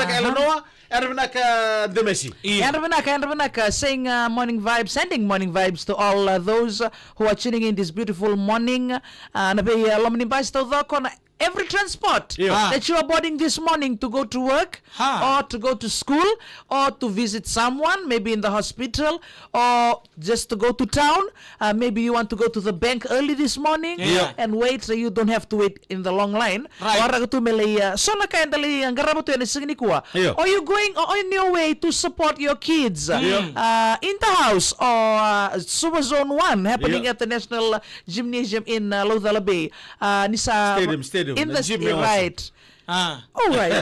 Benaka Eleanor, and Benaka Demesi. And Benaka saying morning vibes, sending morning vibes to all those who are tuning in this beautiful morning. Nabe Lomini Basto Dhokon. Every transport that you are boarding this morning to go to work or to go to school or to visit someone, maybe in the hospital or just to go to town. Maybe you want to go to the bank early this morning and wait so you don't have to wait in the long line. Or you're going on your way to support your kids in the house or Super Zone 1 happening at the National Gymnasium in Lothal Bay. Stadium. In the gym, right. All right.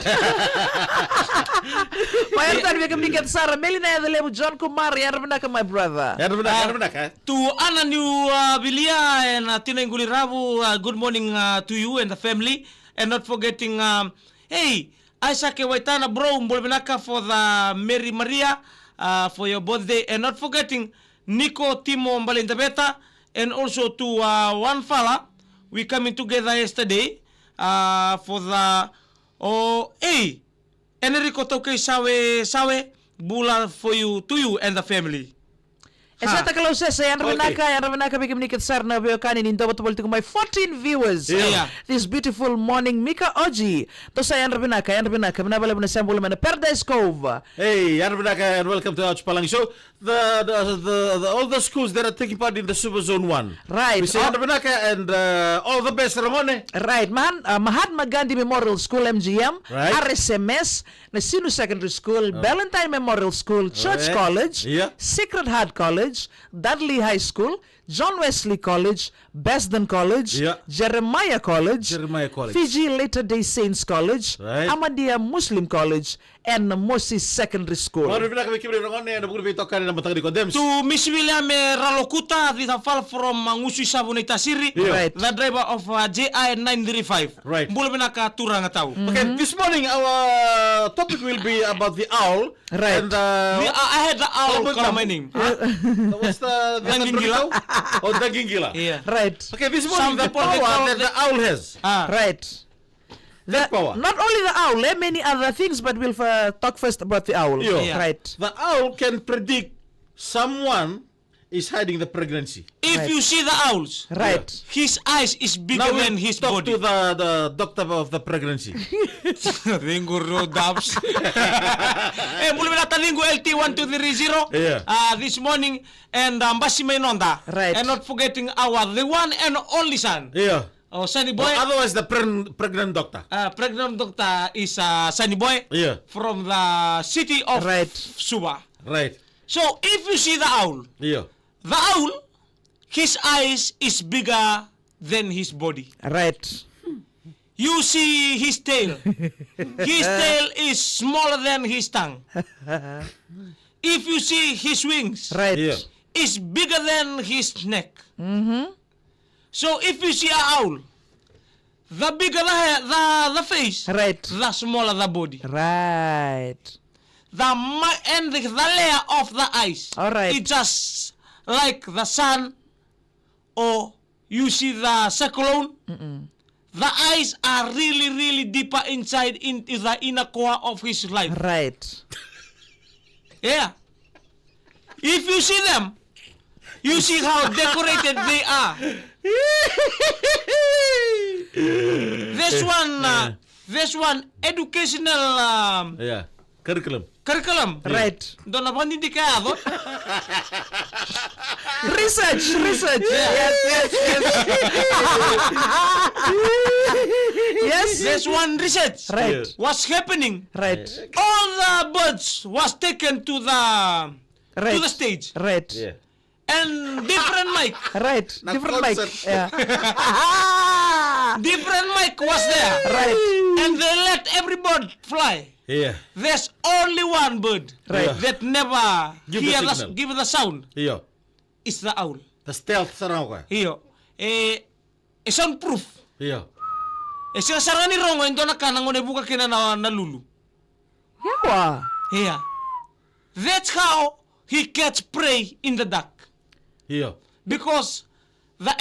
Mayroon we can get Sarah Melina the level John Kumar Yarbanaka, my brother. To Anna New Vilia and Tinanguli Ravu, good morning to you and the family. And not forgetting, hey, Isaac Waitana bro, Bolbenaka for the Mary Maria for your birthday. And not forgetting Nico Timo Mbalindabeta, and also to one fella. We coming together yesterday for the Enrico Toke Sawe Bula for you to you and the family. Santa Claus says, Yanravanaka became Niket Sarna Viokanin in double to my 14 viewers this beautiful morning. Mika Oji, Tosa Yanravanaka, Nabalabana Sambul and Paradise Cove. Hey, Yanravanaka, and welcome to Ouch Palang Show. All the schools that are taking part in the Super Zone 1. Right. We say Yanravanaka and all the best, Ramone. Right, man. Mahatma Gandhi Memorial School, MGM. Right. RSMS, Nasinu Secondary School, Ballantyne Memorial School, Church College, Sacred Heart College, Dudley High School, John Wesley College, Besden College, Jeremiah College, Fiji Latter Day Saints College, Ahmadiyya Muslim College, and Moses Secondary School. To Miss William Ralokuta, with a fall from Ngusu Sabunita Siri, the driver of JI 935. Right. Okay, this morning our topic will be about the owl. Right. And, I had the owl call my name. What's the Daging Oh, Daging Gila. Yeah. Right. Okay, this morning the power that the owl has. Right. Power. Not only the owl, many other things, but we'll talk first about the owl. Right. The owl can predict someone is hiding the pregnancy. If you see the owls, his eyes is bigger than his body. Talk to the doctor of the pregnancy. Ringo Rodabs. Ringo LT1230 this morning, and Mbasi Mainonda. Right. And not forgetting the one and only son. Yeah. Oh, Sunny Boy. Well, otherwise, the pregnant doctor. Pregnant doctor is Sunny Boy. Yeah. From the city of Suba. Right. So if you see the owl, the owl, his eyes is bigger than his body. Right. You see his tail. His tail is smaller than his tongue. If you see his wings, it's bigger than his neck. So if you see an owl, the bigger the face, the smaller the body. Right. The layer of the eyes. All right. It's just like the sun, or you see the cyclone. The eyes are really, really deeper inside into the inner core of his life. Right. Yeah. If you see them, you see how decorated they are. This one educational curriculum. Right. Don't know what indicado. Research. Yes. There's one research. Right. What's happening? Right. All the birds was taken to the stage. Right. Yeah. And different mic. Right. Not Different mic. concert. Yeah. Different mic was there. Right. And they let every bird fly. Yeah. There's only one bird that never Give the sound. Yeah. It's the owl. The stealth sarang Iyo. Soundproof. Yeah. Sinasara ni Rongo ito na kanang buka kina na lulu. Yeah. Yeah. That's how he gets prey in the dark. Yeah. Because the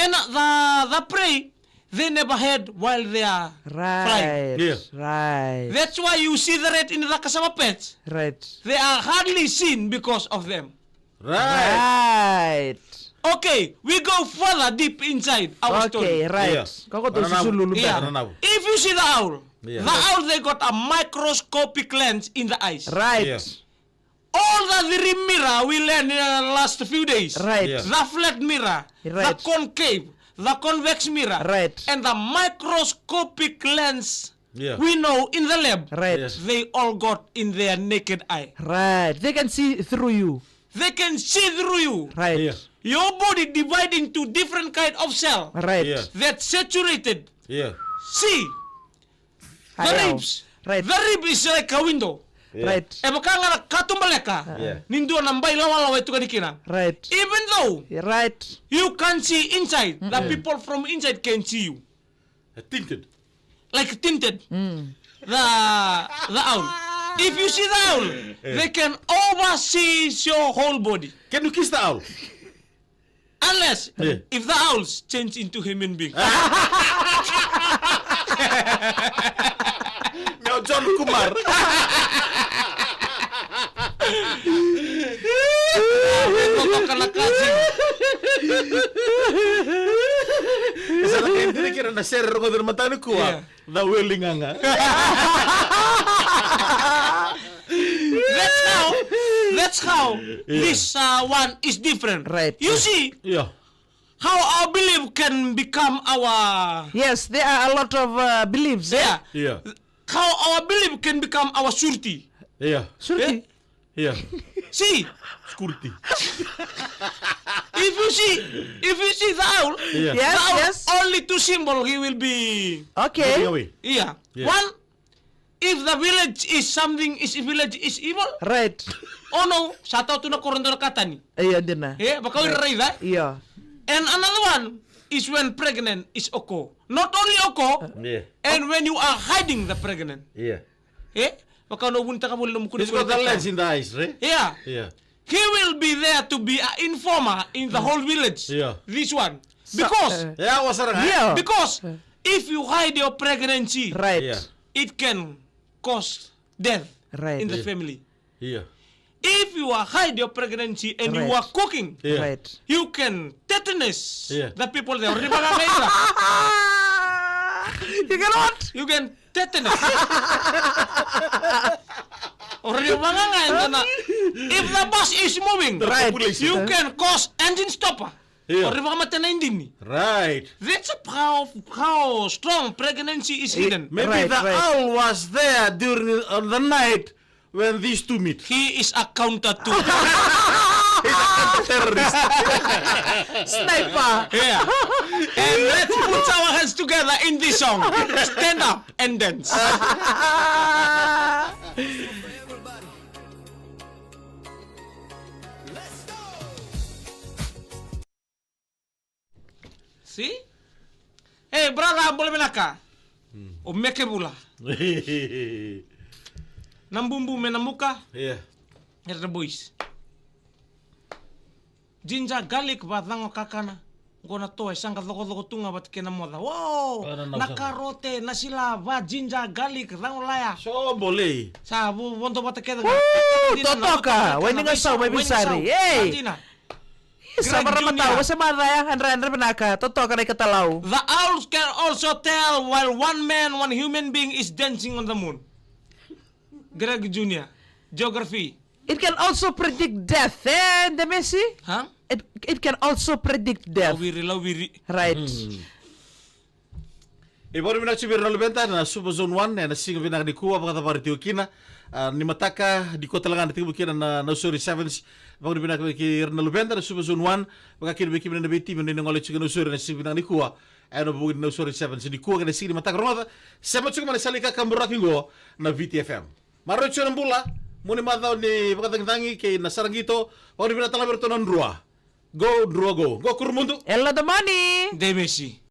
prey, they never had while they are flying. Right. Yeah. Right. That's why you see the red in the Kasama pets. Right. They are hardly seen because of them. Right. Right. Okay, we go further deep inside our Okay, story. right. Yeah. Kau kau tu Ano na- susululu Yeah. ba? Ano na? If you see the owl, Yeah. the owl they got a microscopic lens in the eyes. Right. Yeah. All the rim mirror we learned in the last few days. Right. Yeah. The flat mirror, Right. the concave, the convex mirror, Right. and the microscopic lens Yeah. we know in the lab. Right. Yes. They all got in their naked eye. Right. They can see through you. They can see through you. Right. Yeah. Your body divided into different kind of cell Right. Yeah. that saturated. Yeah. See the Ayaw. ribs. Right. The rib is like a window. Yeah. Right. Ebakanga katumbaleka. Yeah. Nindo nambai lawa itu kadikina. Right. Even though Right. you can't see inside, the people from inside can see you. Tinted. Like tinted. The owl. If you see the owl, they can oversee your whole body. Can you kiss the owl? Unless Yeah. if the owls change into human being. Now John Kumar. Sana kayak hindi kira na share ko din matani ko. Yeah. The willing nga. That's how this one is different. Right. You see Yeah. how our belief can become our Yes, there are a lot of beliefs. yeah. Yeah. How our belief can become our surety. Yeah. Surely. Yeah. See, Security. if you see the owl, Yeah. Yes, the owl yes. only two symbol he will be. Okay. Moving away. Yeah. Yeah. One, if the village is something is village is evil. Right. Oh no, satu tu na korontor kata ni. Ayun din na. Yeah, baka right. That. Iya. And another one is when pregnant is oko. Not only oko, Yeah. and when you are hiding the pregnant. Yeah. Eh? Baka no bunta ka mo lumukun. He's got the lens in the eyes, right? Yeah. Yeah. He will be there to be an informer in the whole village. Yeah. This one. Because Yeah, was sarang. Yeah. because if you hide your pregnancy, Right. Yeah. it can cause death Right. in the Yeah. family. Yeah. If you are hide your pregnancy and you Right. are cooking, Yeah. Right. you can tetanus Yeah. the people there. Di ba nga ngayon? You cannot. You can tetanus. Or di ba nga ngayon na if the bus is moving, Right. you can cause engine stopper. Yeah. Or di ba nga matanayin din ni? Right. That's how strong pregnancy is hidden. Maybe Right, the right. owl was there during on the night when these two meet. He is a counter to. Terrorist. Sniper. Yeah. And let's put our hands together in this song. Stand up and dance. See? Hey, brother, boleh melaka? Umeke bula. Nambumbu menamuka. Yeah. Herda boys. Ginger garlic ba thango kakana. Gona toy sanga loko tunga bat kena moda. Wow! Ano na Nakarote na sila ba ginger garlic thango laya. So boleh. Sa wonto bat keda. Woo! Totoka! Wending asaw, may bisari. Hey! Sa para matawa sa mga Andre Benaka, totoo ka na katalaw. The owls can also tell while one man, one human being is dancing on the moon. Greg Jr. Geography. It can also predict death, eh, the Messi? Huh? It can also predict death. Lawiri. Right. Ibori mina chibir na lubenta na Super Zone 1 na singa vinang ni kuwa pakata pari tiokina ni mataka di kota langan tibu kina na Nausori Sevens bang ni vinang ki na lubenta na Super Zone 1 baka kini beki na beti ni ngole chiga Nausori na singa vinang ni kuwa ano bu Nausori Sevens di kuwa kana singa mataka ronga sema chuka mana salika kambura kingo na VTFM maro chona mbula muni madao ni pakata ngangi ke na sarangito bang ni vinang tala bertonon drua go kurmundu Ella the money! De Messi.